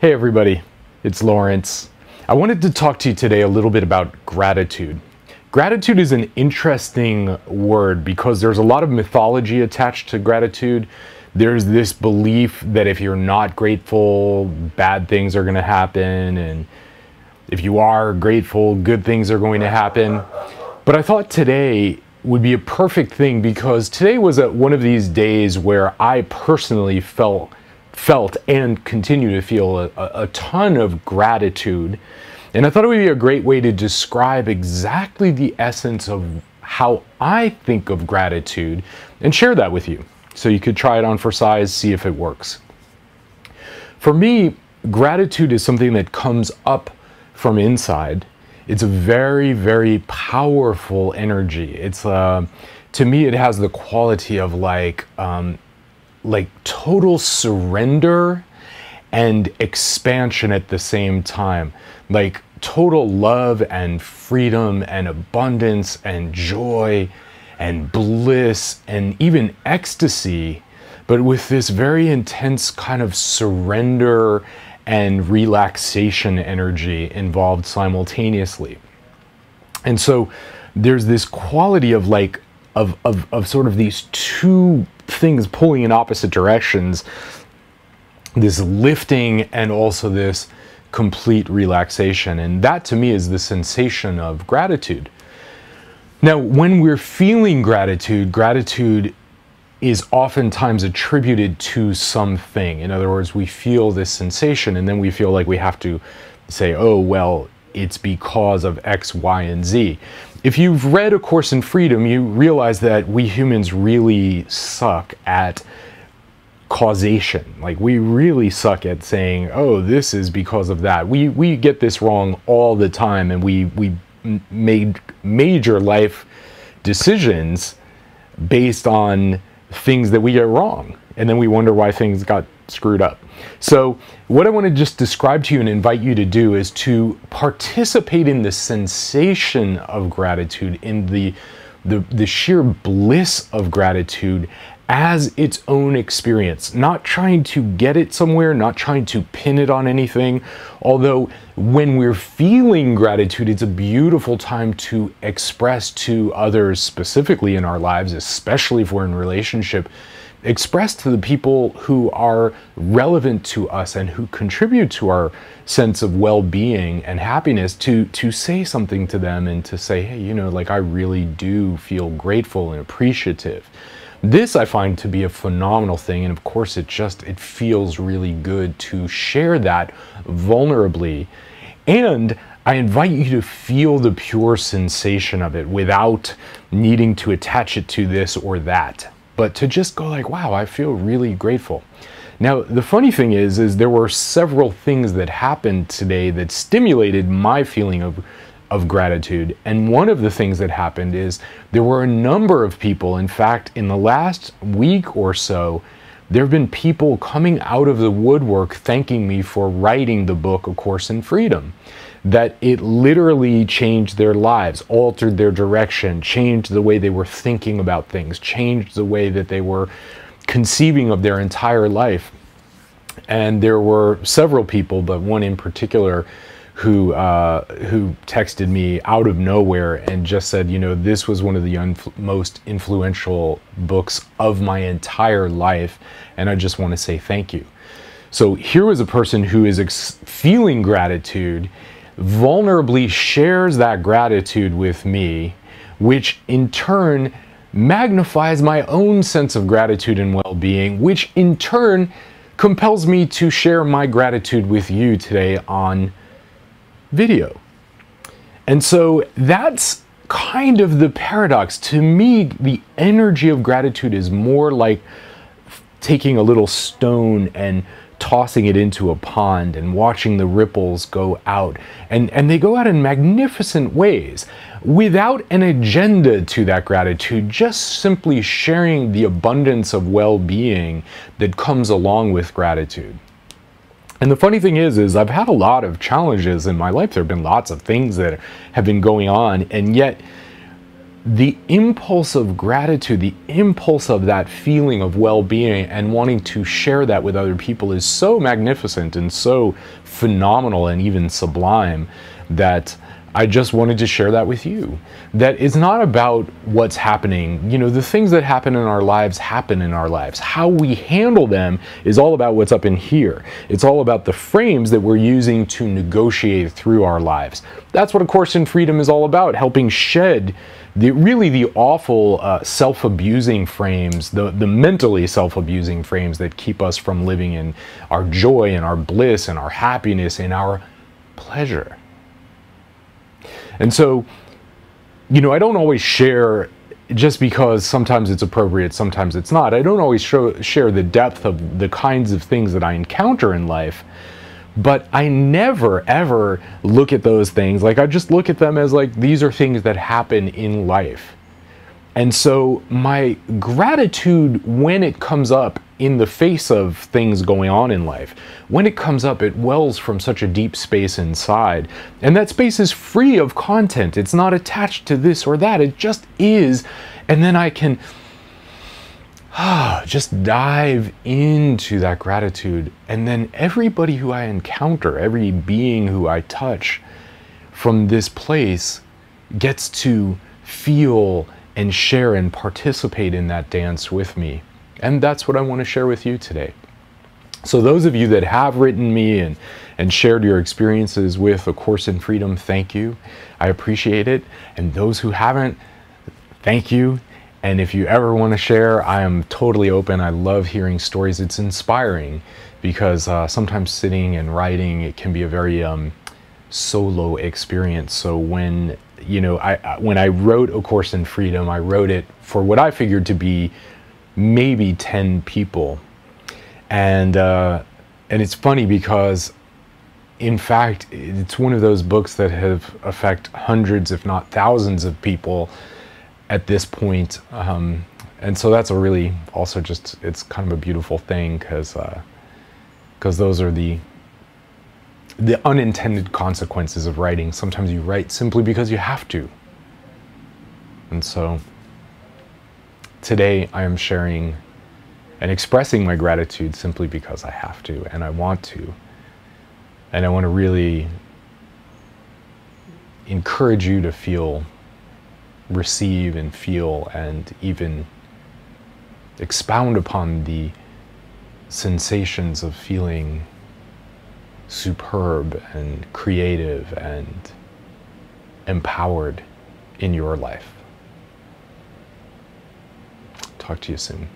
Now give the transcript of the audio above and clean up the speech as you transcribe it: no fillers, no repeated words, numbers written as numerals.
Hey everybody, it's Lawrence. I wanted to talk to you today a little bit about gratitude. Gratitude is an interesting word because there's a lot of mythology attached to gratitude. There's this belief that if you're not grateful, bad things are going to happen, and if you are grateful, good things are going to happen. But I thought today would be a perfect thing because today was one of these days where I personally felt and continue to feel a ton of gratitude. And I thought it would be a great way to describe exactly the essence of how I think of gratitude and share that with you. So you could try it on for size, see if it works. For me, gratitude is something that comes up from inside. It's a very, very powerful energy. It's to me, it has the quality of like total surrender and expansion at the same time, like total love and freedom and abundance and joy and bliss and even ecstasy, but with this very intense kind of surrender and relaxation energy involved simultaneously. And so there's this quality of of sort of these two things pulling in opposite directions, this lifting and also this complete relaxation. And that to me is the sensation of gratitude. Now, when we're feeling gratitude, gratitude is oftentimes attributed to something. In other words, we feel this sensation and then we feel like we have to say, oh, well, it's because of X, Y, and Z. If you've read A Course in Freedom, you realize that we humans really suck at causation. Like, we really suck at saying, oh, this is because of that. We get this wrong all the time, and we made major life decisions based on things that we get wrong, and then we wonder why things got screwed up. So what I want to just describe to you and invite you to do is to participate in the sensation of gratitude, in the sheer bliss of gratitude as its own experience, not trying to get it somewhere, not trying to pin it on anything. Although when we're feeling gratitude, it's a beautiful time to express to others, specifically in our lives, especially if we're in a relationship, express to the people who are relevant to us and who contribute to our sense of well-being and happiness, to say something to them and to say, hey, you know, like, I really do feel grateful and appreciative. This I find to be a phenomenal thing, and of course it feels really good to share that vulnerably. And I invite you to feel the pure sensation of it without needing to attach it to this or that, but to just go like, wow, I feel really grateful. Now, the funny thing is there were several things that happened today that stimulated my feeling of gratitude. And one of the things that happened is there were a number of people, in fact, in the last week or so, there have been people coming out of the woodwork thanking me for writing the book, A Course in Freedom. That it literally changed their lives, altered their direction, changed the way they were thinking about things, changed the way that they were conceiving of their entire life. And there were several people, but one in particular, who texted me out of nowhere and just said, you know, this was one of the most influential books of my entire life, and I just want to say thank you. So here was a person who is feeling gratitude, vulnerably shares that gratitude with me, which in turn magnifies my own sense of gratitude and well-being, which in turn compels me to share my gratitude with you today on video. And so that's kind of the paradox. To me, the energy of gratitude is more like taking a little stone and tossing it into a pond and watching the ripples go out. And they go out in magnificent ways without an agenda to that gratitude, just simply sharing the abundance of well-being that comes along with gratitude. And the funny thing is I've had a lot of challenges in my life. There have been lots of things that have been going on, and yet the impulse of gratitude, the impulse of that feeling of well-being and wanting to share that with other people is so magnificent and so phenomenal and even sublime that I just wanted to share that with you. That it's not about what's happening. You know, the things that happen in our lives happen in our lives. How we handle them is all about what's up in here. It's all about the frames that we're using to negotiate through our lives. That's what A Course in Freedom is all about, helping shed the awful self-abusing frames, the mentally self-abusing frames that keep us from living in our joy and our bliss and our happiness and our pleasure. And so, you know, I don't always share, just because sometimes it's appropriate, sometimes it's not. I don't always share the depth of the kinds of things that I encounter in life, but I never, ever look at those things. Like, I just look at them as like, these are things that happen in life. And so my gratitude, when it comes up in the face of things going on in life, when it comes up, it wells from such a deep space inside. And that space is free of content. It's not attached to this or that. It just is. And then I can just dive into that gratitude. And then everybody who I encounter, every being who I touch from this place gets to feel and share and participate in that dance with me. And that's what I want to share with you today. So those of you that have written me and shared your experiences with A Course in Freedom, thank you. I appreciate it. And those who haven't, thank you. And if you ever want to share, I am totally open. I love hearing stories. It's inspiring because sometimes sitting and writing, it can be a very solo experience. So when when I wrote A Course in Freedom, I wrote it for what I figured to be maybe 10 people. And it's funny because, in fact, it's one of those books that have affected hundreds, if not thousands of people at this point. And so that's a really, also just, it's kind of a beautiful thing because those are the unintended consequences of writing. Sometimes you write simply because you have to. And so today I am sharing and expressing my gratitude simply because I have to and I want to. And I want to really encourage you to feel, receive and feel, and even expound upon the sensations of feeling superb and creative and empowered in your life. Talk to you soon.